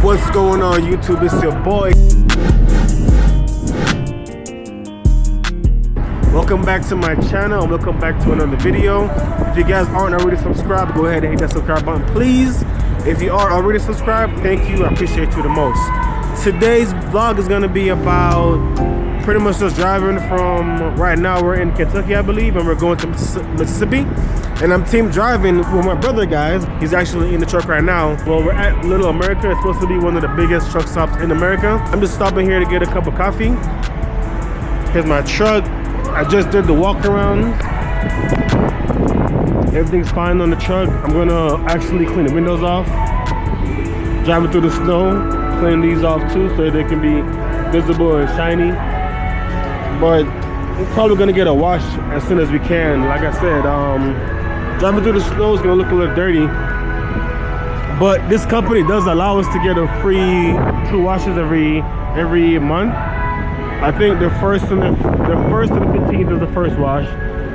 What's going on YouTube? It's your boy. Welcome back to my channel and welcome back to another video. If you guys aren't already subscribed, go ahead and hit that subscribe button please. If you are already subscribed, thank you, I appreciate you the most. Today's vlog is gonna be about pretty much just driving from, right now we're in Kentucky I believe, and we're going to Mississippi. And I'm team driving with my brother, guys. He's actually in the truck right now. Well, we're at Little America. It's supposed to be one of the biggest truck stops in America. I'm just stopping here to get a cup of coffee. Here's my truck. I just did the walk around. Everything's fine on the truck. I'm gonna actually clean the windows off. Driving through the snow, clean these off too so they can be visible and shiny. But we're probably gonna get a wash as soon as we can. Like I said, driving through the snow is gonna look a little dirty. But this company does allow us to get a free 2 washes every month. I think the first and the 15th is the first wash,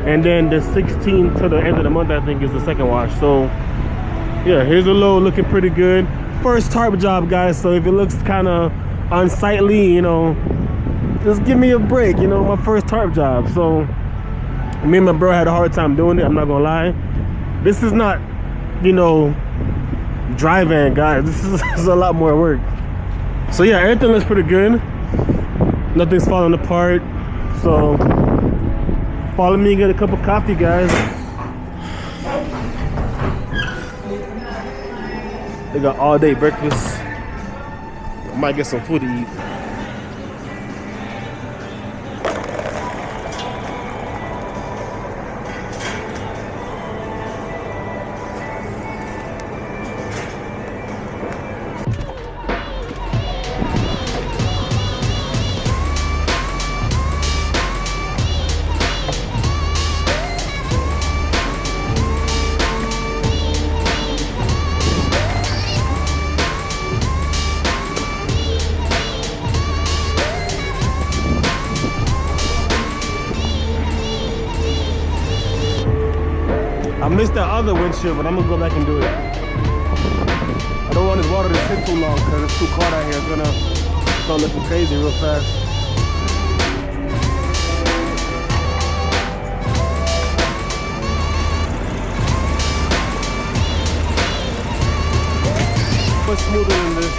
and then the 16th to the end of the month I think is the second wash. So yeah, here's a load looking pretty good. First tarp job, guys, so if it looks kind of unsightly, you know, just give me a break, you know, my first tarp job. So me and my bro had a hard time doing it, I'm not gonna lie. This is not, you know, driving, guys. This is a lot more work. So yeah, everything looks pretty good. Nothing's falling apart. So follow me and get a cup of coffee, guys. They got all day breakfast. I might get some food to eat. I missed that other windshield, but I'm gonna go back and do it. I don't want this water to sit too long because it's too cold out here. It's gonna start looking crazy real fast. Much smoother than this.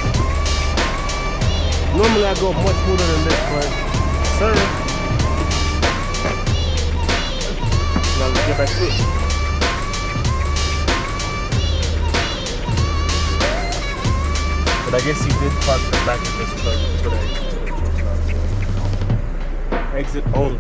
Normally I go much smoother than this, but sir. Now let's get back to it. But I guess he did park the back of this truck today. Exit only.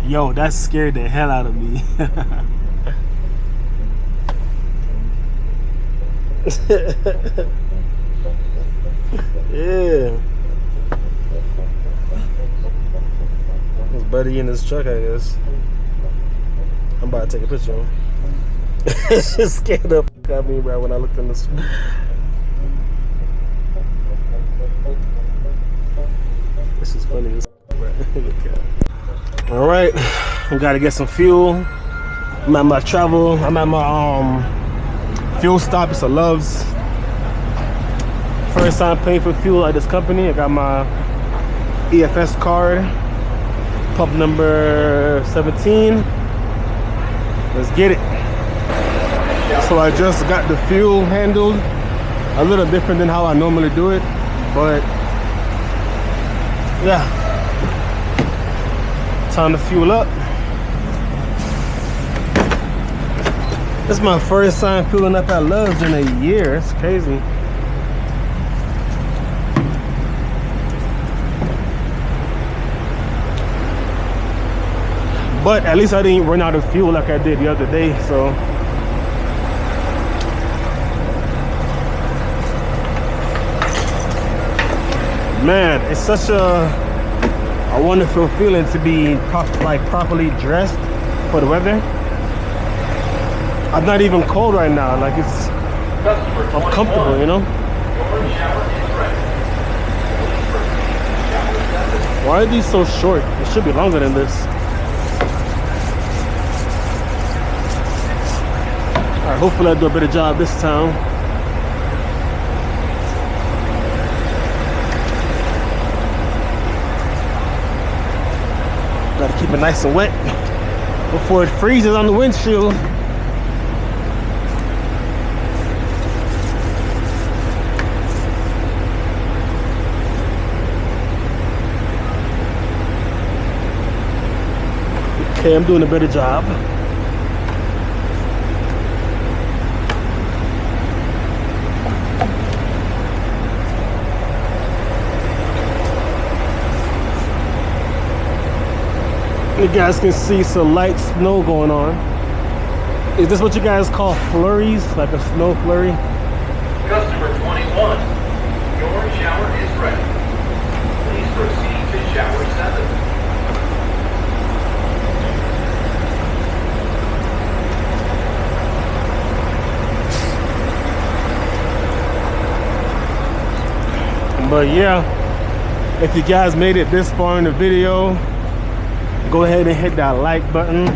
Yo, that scared the hell out of me. Yeah. His buddy in his truck, I guess. I'm about to take a picture of him. It's just scared up. look at me, bro, when I looked in this. This is funny as bro. Look at it. All right, we gotta get some fuel. I'm at my fuel stop. It's a Love's. First time paying for fuel at this company. I got my EFS card, pump number 17. Let's get it. So I just got the fuel handled, a little different than how I normally do it, but yeah, time to fuel up. This is my first time fueling up at Love's in a year. It's crazy. But at least I didn't run out of fuel like I did the other day, so. Man, it's such a wonderful feeling to be properly dressed for the weather. I'm not even cold right now, like I'm comfortable, you know? Why are these so short? It should be longer than this. Alright, hopefully I'll do a better job this time. Gotta keep it nice and wet before it freezes on the windshield. Okay, I'm doing a better job. You guys can see some light snow going on. Is this what you guys call flurries? Like a snow flurry? Customer 21, your shower is ready. Please proceed to shower 7. But yeah, if you guys made it this far in the video, go ahead and hit that like button.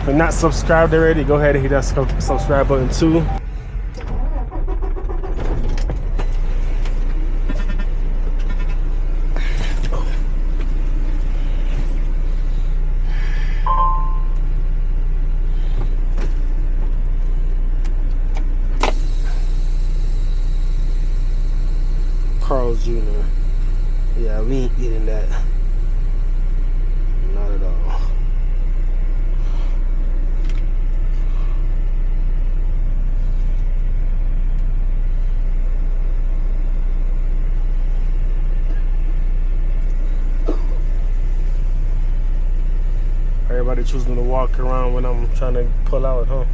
If you're not subscribed already, go ahead and hit that subscribe button too. Carl's Jr. Yeah, we ain't eating that. Not at all. Everybody choosing to walk around when I'm trying to pull out, huh?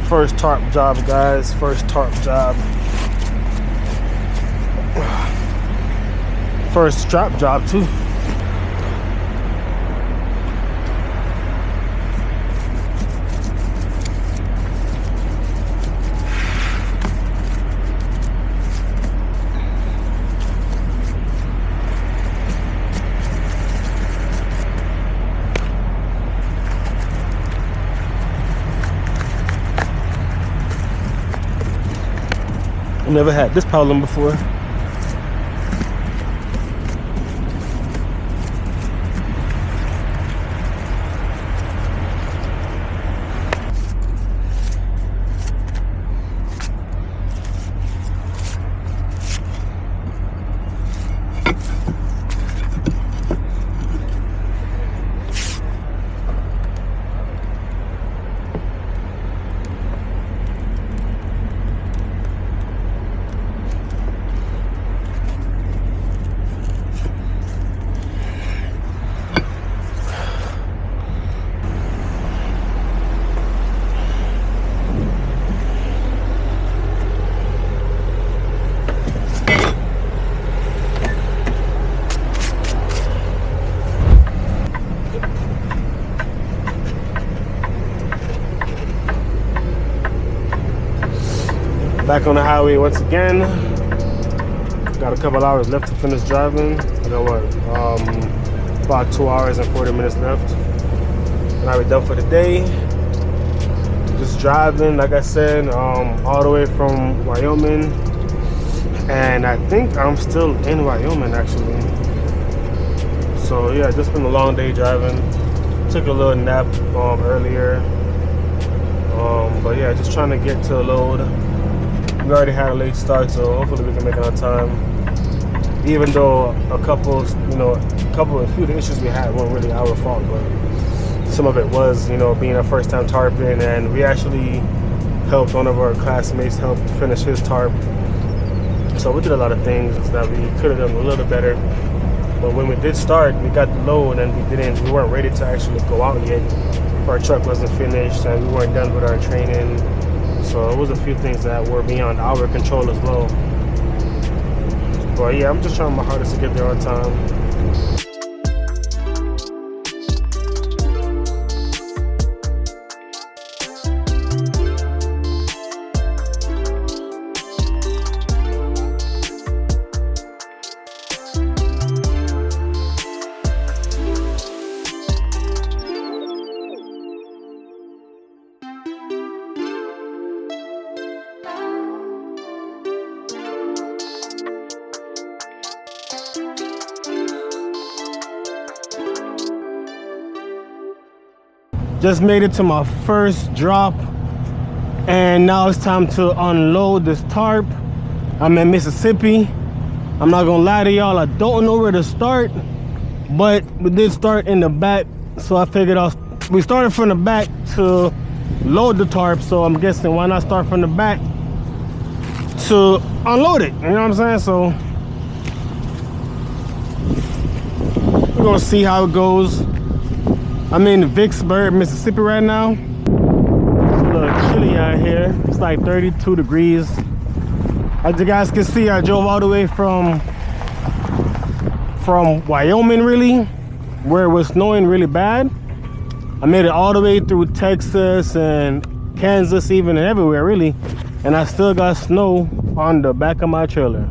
First tarp job, guys. First tarp job. First strap job too. Never had this problem before. Back on the highway once again. Got a couple hours left to finish driving. I got what? About 2 hours and 40 minutes left. And I'll be done for the day. Just driving, like I said, all the way from Wyoming. And I think I'm still in Wyoming actually. So yeah, just been a long day driving. Took a little nap earlier. But yeah, just trying to get to the load. We already had a late start, so hopefully we can make it on time. Even though a few of the issues we had weren't really our fault, but some of it was, being a first time tarping, and we actually helped one of our classmates help finish his tarp. So we did a lot of things that we could have done a little better. But when we did start, we got the load and we weren't ready to actually go out yet. Our truck wasn't finished and we weren't done with our training. So it was a few things that were beyond our control as well. But yeah, I'm just trying my hardest to get there on time. Just made it to my first drop, and now it's time to unload this tarp. I'm in Mississippi. I'm not gonna lie to y'all, I don't know where to start, but we did start in the back, so I figured we started from the back to load the tarp, so I'm guessing why not start from the back to unload it, you know what I'm saying? So we're gonna see how it goes. I'm in Vicksburg, Mississippi right now. It's a little chilly out here. It's like 32 degrees. As you guys can see, I drove all the way from Wyoming, really, where it was snowing really bad. I made it all the way through Texas and Kansas, even, and everywhere, really. And I still got snow on the back of my trailer.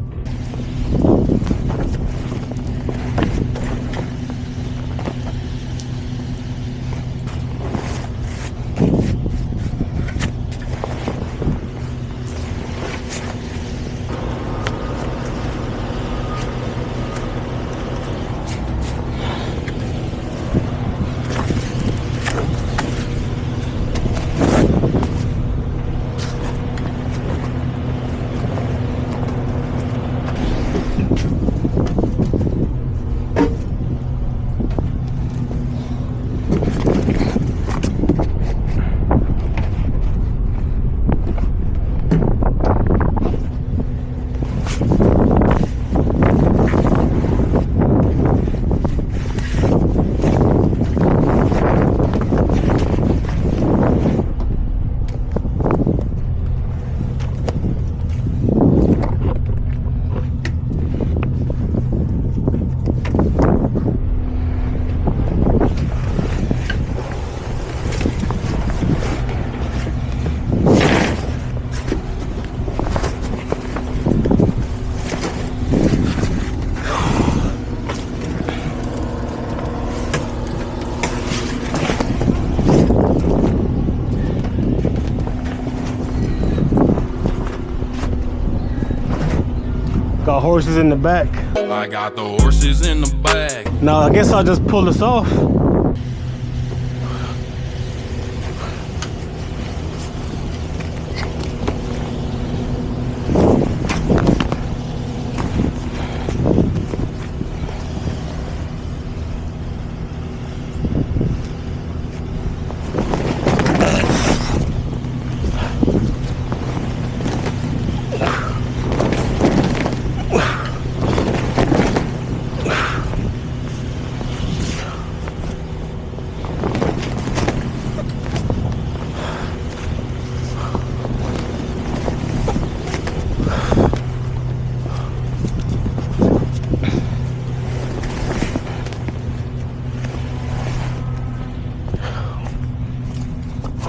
Got horses in the back. I got the horses in the back. Now I guess I'll just pull this off.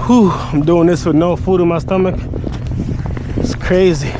Whew, I'm doing this with no food in my stomach. It's crazy. crazy.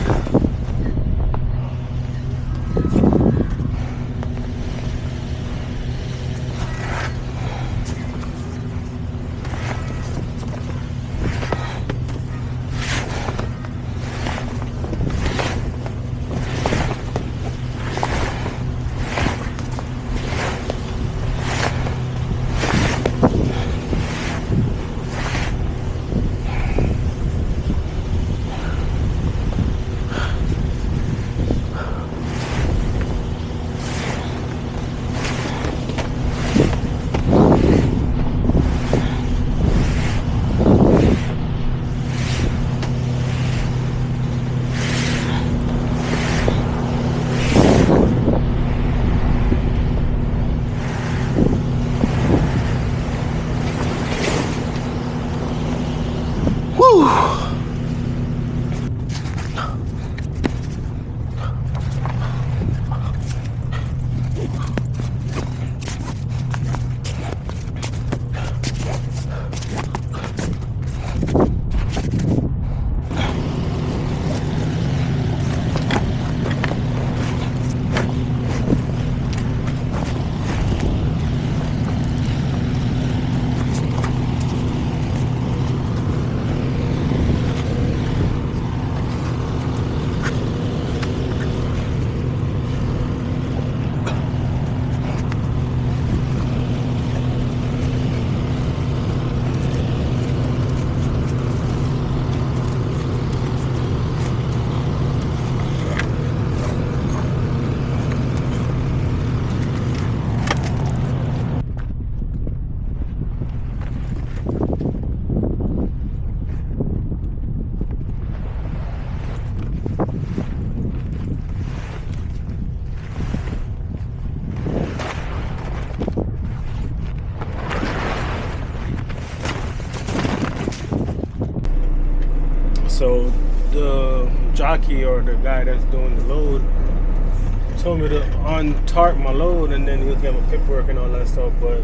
So the jockey or the guy that's doing the load told me to untarp my load, and then he'll get my paperwork and all that stuff. But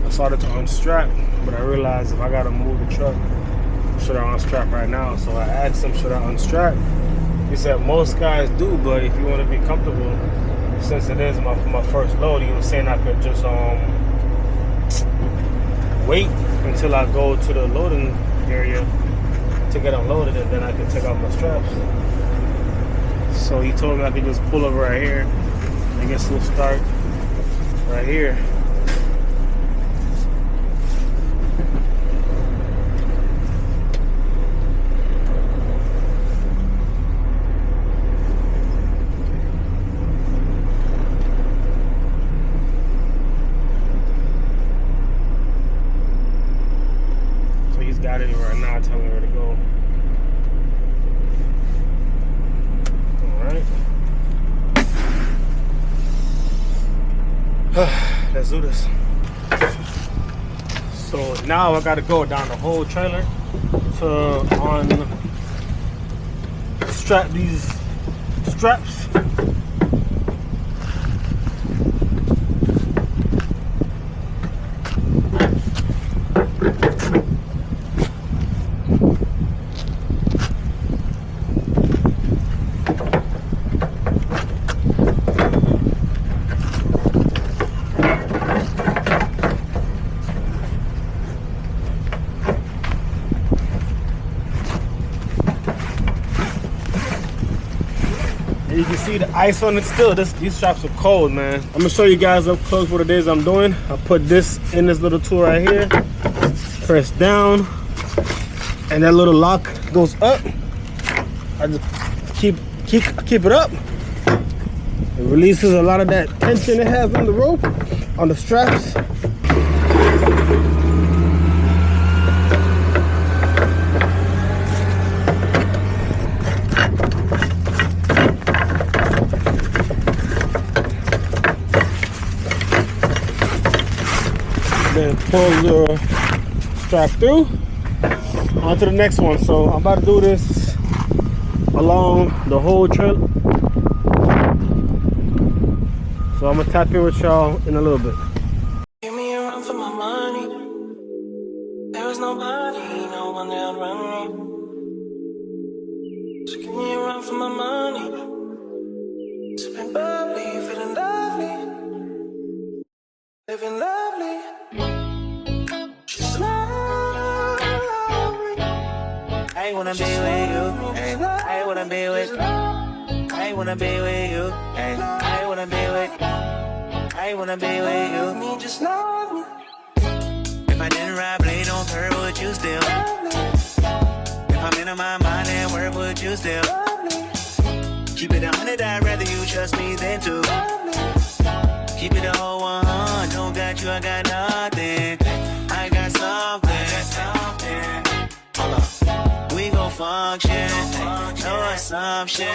I started to unstrap, but I realized if I gotta move the truck, should I unstrap right now? So I asked him, should I unstrap? He said most guys do, but if you want to be comfortable, since it is my first load, he was saying I could just wait until I go to the loading area to get unloaded, and then I can take off my straps. So he told me I could just pull over right here. I guess we'll start right here. So he's got it right now, telling me where to go. Let's do this. So now I gotta go down the whole trailer to strap these straps. And you can see the ice on it still. These straps are cold, man. I'm gonna show you guys up close what it is I'm doing. I put this in this little tool right here. Press down, and that little lock goes up. I just keep it up. It releases a lot of that tension it has on the rope, on the straps. Then pull the strap through onto the next one. So I'm about to do this along the whole trailer. So I'm gonna tap in with y'all in a little bit. Give me a run for my money. There was nobody, no one that run me. So give me a around for my money. Sipping bubbly, feeling lovely. Living lovely. She's lovely. I wanna be with you. Ay, I wanna be with. I wanna be with you. Ay, I wanna be with. I wanna be with you. Me just love me. If I didn't ride blade on her, would you still? If I'm in my mind at work, would you still? Keep it 100, I'd rather you trust me than to. Keep it a whole 100, don't got you, I got nothing. I got something. Hold up. We gon' function, no assumption.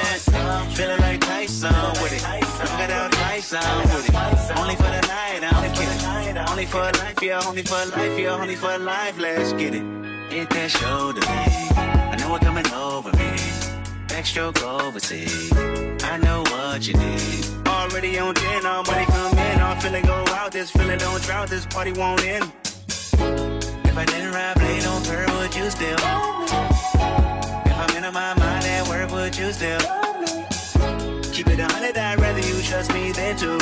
Feeling like Tyson with it. Got out Tyson with it. Only for the night, I'm kidding. Only for life, yeah, only for life, yeah, only for life. Let's get it. Hit that shoulder, me. I know what coming over me. Backstroke overseas. I know what you need. Already on 10, all money come in. I'm feeling go out. This feeling don't drought. This party won't end. If I didn't ride blade on her, would you still? If I'm in my mind at work, would you still? Keep it 100, I'd rather you trust me than to.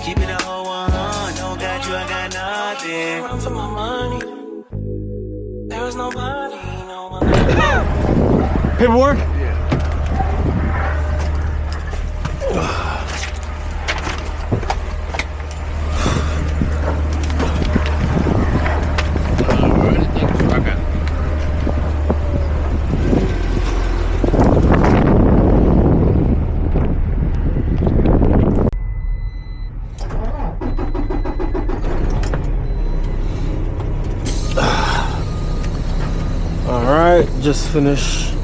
Keep it a whole 100, don't got you, I got nothing. Run for my money. There was nobody, no one. Paperwork? Alright, just finished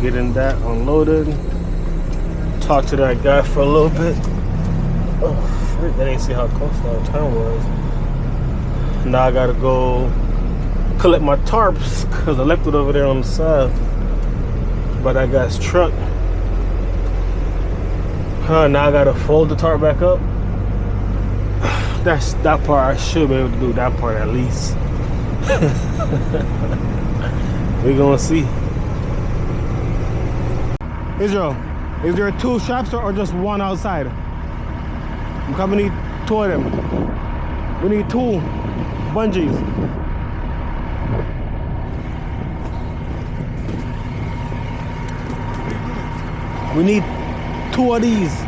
getting that unloaded. Talked to that guy for a little bit. Oh, frick, I didn't see how close that time was. Now I gotta go collect my tarps because I left it over there on the side. But that guy's truck. Now I gotta fold the tarp back up. That's that part. I should be able to do that part at least. We're gonna see. Israel, is there 2 straps or just one outside? I'm coming to need 2 of them. We need 2 bungees. We need 2 of these.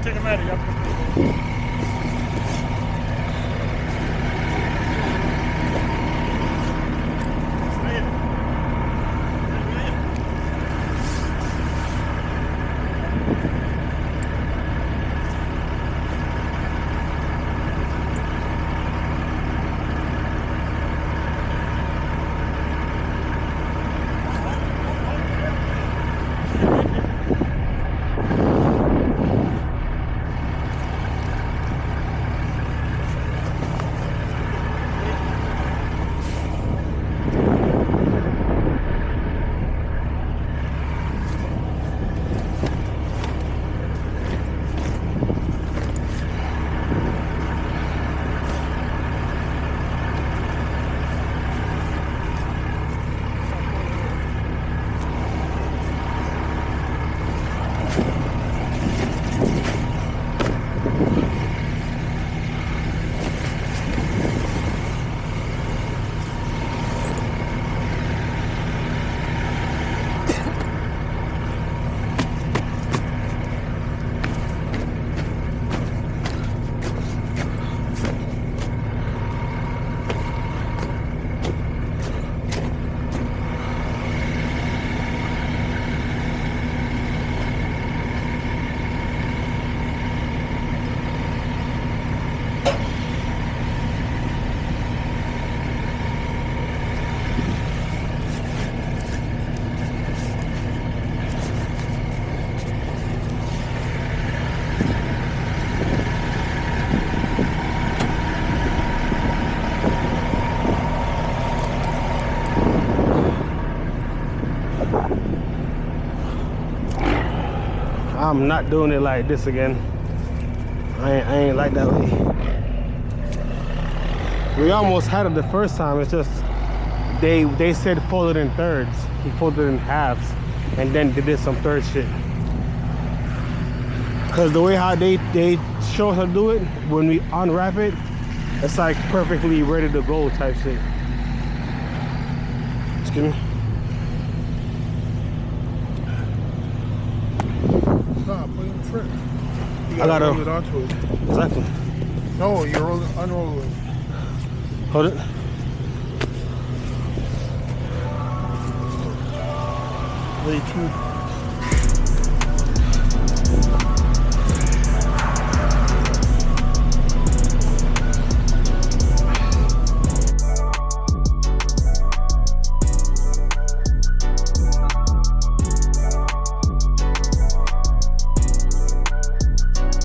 Take them out of here. I'm not doing it like this again. I ain't like that way. We almost had it the first time. It's just they said fold it in thirds. He folded it in halves, and then they did some third shit. Cause the way how they show us how to do it, when we unwrap it, it's like perfectly ready to go type shit. Excuse me. Stop, put it in front. You I gotta roll it onto it. Exactly. No, you're rolling, unrolling. Hold it. Way too